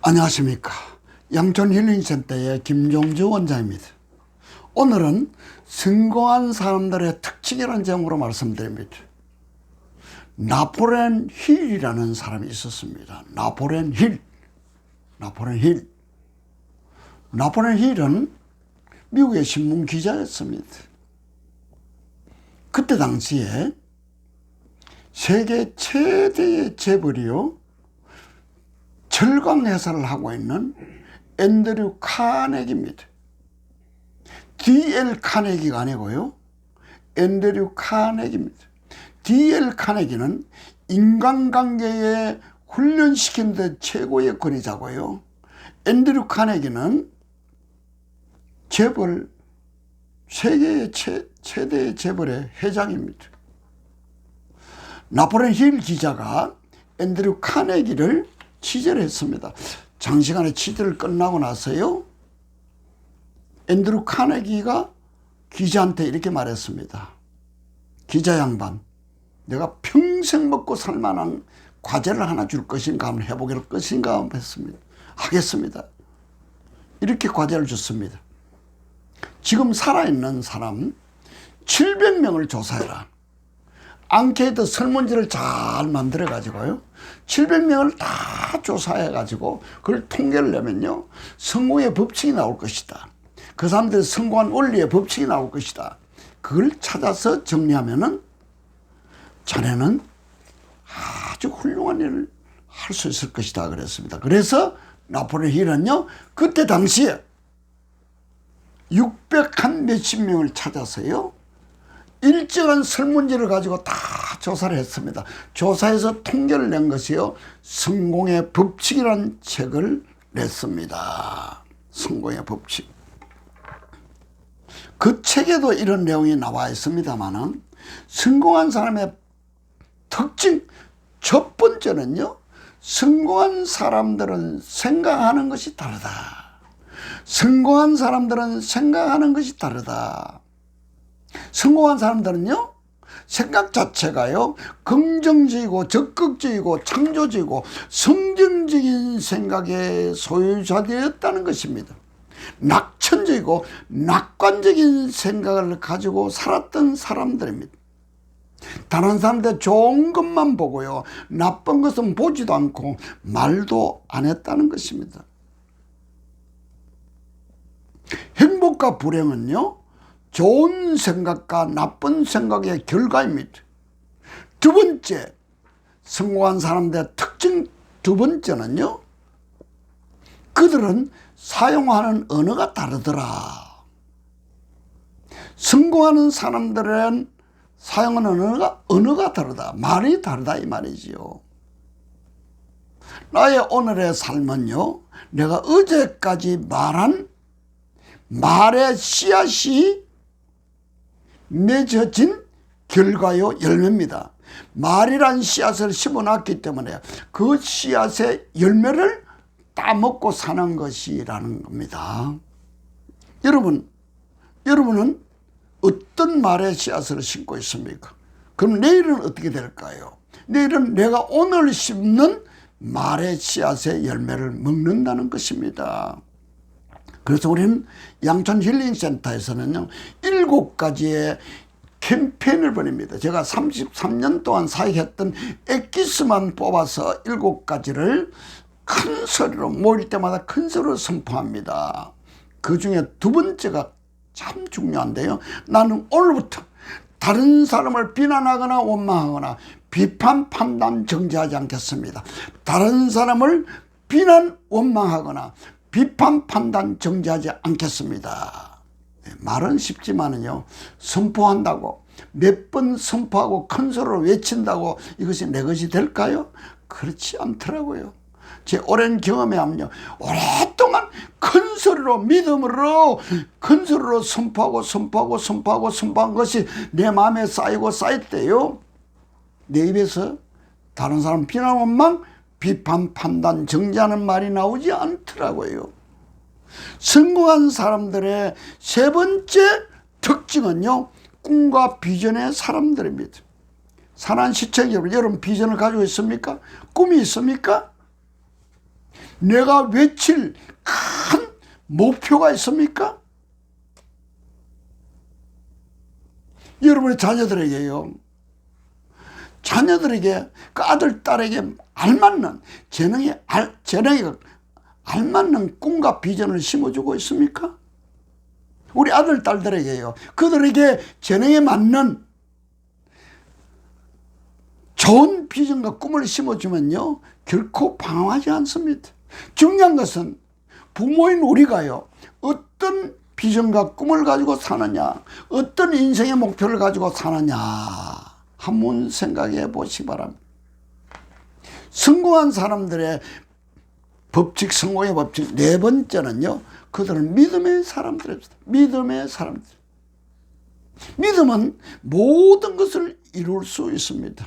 안녕하십니까. 양천힐링센터의 김종주 원장입니다. 오늘은 성공한 사람들의 특징이라는 제목으로 말씀드립니다. 나폴레옹 힐이라는 사람이 있었습니다. 나폴레옹 힐은 미국의 신문 기자였습니다. 그때 당시에 세계 최대의 재벌이요, 철강 회사를 하고 있는 앤드류 카네기입니다. D.L. 카네기가 아니고요, 앤드류 카네기입니다. D.L. 카네기는 인간관계에 훈련시킨 데 최고의 권위자고요, 앤드류 카네기는 재벌, 세계의 최대의 재벌의 회장입니다. 나폴레옹 힐 기자가 앤드류 카네기를 취재를 했습니다. 장시간의 취재를 끝나고 나서요, 앤드류 카네기가 기자한테 이렇게 말했습니다. 기자 양반, 내가 평생 먹고 살만한 과제를 하나 줄 것인가, 한번 해보길 것인가 했습니다. 하겠습니다. 이렇게 과제를 줬습니다. 지금 살아있는 사람 700명을 조사해라. 앙케이트 설문지를 잘 만들어 가지고요, 700명을 다 조사해 가지고 그걸 통계를 내면요, 성공의 법칙이 나올 것이다. 그 사람들의 성공한 원리의 법칙이 나올 것이다. 그걸 찾아서 정리하면은 자네는 아주 훌륭한 일을 할 수 있을 것이다 그랬습니다. 그래서 나폴레옹 힐은요, 그때 당시에 600한 몇십 명을 찾아서요, 일정한 설문지를 가지고 다 조사를 했습니다. 조사해서 통계를 낸 것이요, 성공의 법칙이라는 책을 냈습니다. 성공의 법칙. 그 책에도 이런 내용이 나와 있습니다만은, 성공한 사람의 특징 첫 번째는요, 성공한 사람들은 생각하는 것이 다르다. 성공한 사람들은 생각하는 것이 다르다. 성공한 사람들은요, 생각 자체가요, 긍정적이고 적극적이고 창조적이고 성정적인 생각의 소유자되었다는 것입니다. 낙천적이고 낙관적인 생각을 가지고 살았던 사람들입니다. 다른 사람들 좋은 것만 보고요, 나쁜 것은 보지도 않고 말도 안 했다는 것입니다. 행복과 불행은요, 좋은 생각과 나쁜 생각의 결과입니다. 두 번째, 성공한 사람들의 특징 두 번째는요, 그들은 사용하는 언어가 다르더라. 성공하는 사람들은 사용하는 언어가 다르다. 말이 다르다 이 말이지요. 나의 오늘의 삶은요, 내가 어제까지 말한 말의 씨앗이 맺어진 결과요, 열매입니다. 말이란 씨앗을 심어놨기 때문에 그 씨앗의 열매를 따먹고 사는 것이라는 겁니다. 여러분은 어떤 말의 씨앗을 심고 있습니까? 그럼 내일은 어떻게 될까요? 내일은 내가 오늘 심는 말의 씨앗의 열매를 먹는다는 것입니다. 그래서 우리는 양천힐링센터에서는요, 7가지의 캠페인을 벌입니다. 제가 33년 동안 사역했던 엑기스만 뽑아서 7가지를 큰 소리로, 모일 때마다 큰 소리로 선포합니다. 그 중에 두 번째가 참 중요한데요, 나는 오늘부터 다른 사람을 비난하거나 원망하거나 비판, 판단, 정죄하지 않겠습니다. 다른 사람을 비난, 원망하거나 비판, 판단, 정죄하지 않겠습니다. 말은 쉽지만은요, 선포한다고, 몇 번 선포하고 큰 소리로 외친다고 이것이 내 것이 될까요? 그렇지 않더라고요. 제 오랜 경험에 하면요, 오랫동안 큰 소리로, 믿음으로 큰 소리로 선포한 것이 내 마음에 쌓이고 쌓일 때요, 내 입에서 다른 사람 비난, 원망, 비판, 판단, 정죄하는 말이 나오지 않더라고요. 성공한 사람들의 세 번째 특징은요, 꿈과 비전의 사람들입니다. 사랑하는 시청자 여러분, 비전을 가지고 있습니까? 꿈이 있습니까? 내가 외칠 큰 목표가 있습니까? 여러분의 자녀들에게요. 자녀들에게 그 아들, 딸에게 알맞는 재능에 알맞는 꿈과 비전을 심어주고 있습니까? 우리 아들, 딸들에게요. 그들에게 재능에 맞는 좋은 비전과 꿈을 심어주면요. 결코 방황하지 않습니다. 중요한 것은 부모인 우리가요. 어떤 비전과 꿈을 가지고 사느냐, 어떤 인생의 목표를 가지고 사느냐 한번 생각해 보시기 바랍니다. 성공한 사람들의 법칙, 성공의 법칙 네 번째는요. 그들은 믿음의 사람들입니다. 믿음의 사람들. 믿음은 모든 것을 이룰 수 있습니다.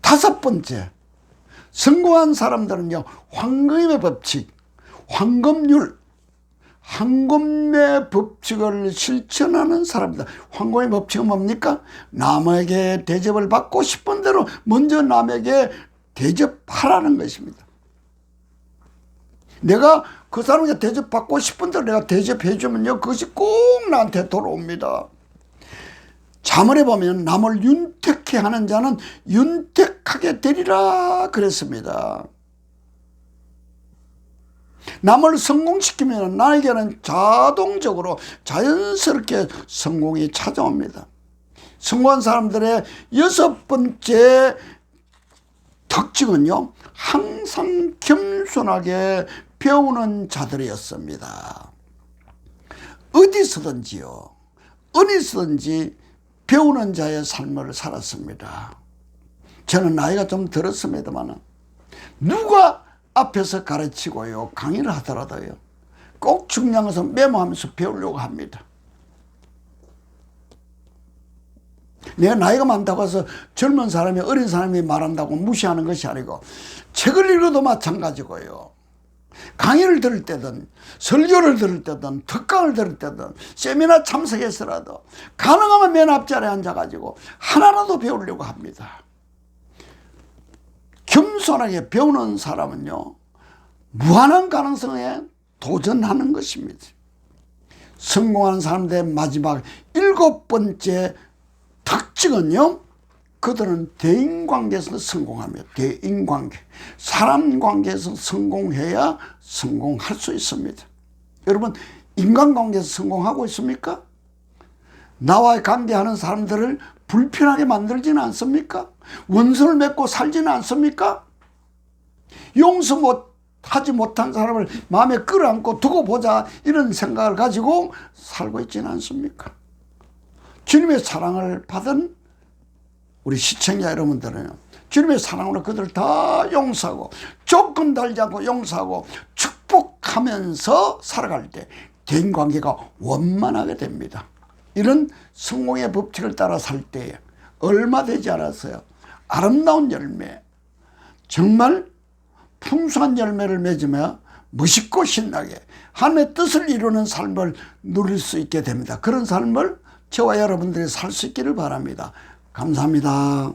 다섯 번째, 성공한 사람들은요. 황금의 법칙, 황금률, 황금의 법칙을 실천하는 사람이다. 황금의 법칙은 뭡니까? 남에게 대접을 받고 싶은 대로 먼저 남에게 대접하라는 것입니다. 내가 그 사람에게 대접받고 싶은 대로 내가 대접해주면요. 그것이 꼭 나한테 돌아옵니다. 자문에 보면 남을 윤택해 하는 자는 윤택하게 되리라 그랬습니다. 남을 성공시키면 나에게는 자동적으로 자연스럽게 성공이 찾아옵니다. 성공한 사람들의 여섯 번째 특징은요. 항상 겸손하게 배우는 자들이었습니다. 어디서든지요. 어디서든지 배우는 자의 삶을 살았습니다. 저는 나이가 좀 들었습니다만 누가 앞에서 가르치고요. 강의를 하더라도요. 꼭 중요한 것은 메모하면서 배우려고 합니다. 내가 나이가 많다고 해서 젊은 사람이 어린 사람이 말한다고 무시하는 것이 아니고 책을 읽어도 마찬가지고요. 강의를 들을 때든 설교를 들을 때든 특강을 들을 때든 세미나 참석해서라도 가능하면 맨 앞자리에 앉아가지고 하나라도 배우려고 합니다. 겸손하게 배우는 사람은요. 무한한 가능성에 도전하는 것입니다. 성공하는 사람들의 마지막 일곱 번째 특징은요. 그들은 대인관계에서 성공합니다. 대인관계. 사람 관계에서 성공해야 성공할 수 있습니다. 여러분 인간관계에서 성공하고 있습니까? 나와 관계하는 사람들을 불편하게 만들지는 않습니까? 원수를 맺고 살지는 않습니까? 용서하지 못한 사람을 마음에 끌어안고 두고 보자 이런 생각을 가지고 살고 있지는 않습니까? 주님의 사랑을 받은 우리 시청자 여러분들은 주님의 사랑으로 그들을 다 용서하고 조금 달지 않고 용서하고 축복하면서 살아갈 때 대인관계가 원만하게 됩니다. 이런 성공의 법칙을 따라 살 때에 얼마 되지 않았어요. 아름다운 열매, 정말 풍성한 열매를 맺으며 멋있고 신나게 하나님의 뜻을 이루는 삶을 누릴 수 있게 됩니다. 그런 삶을 저와 여러분들이 살 수 있기를 바랍니다. 감사합니다.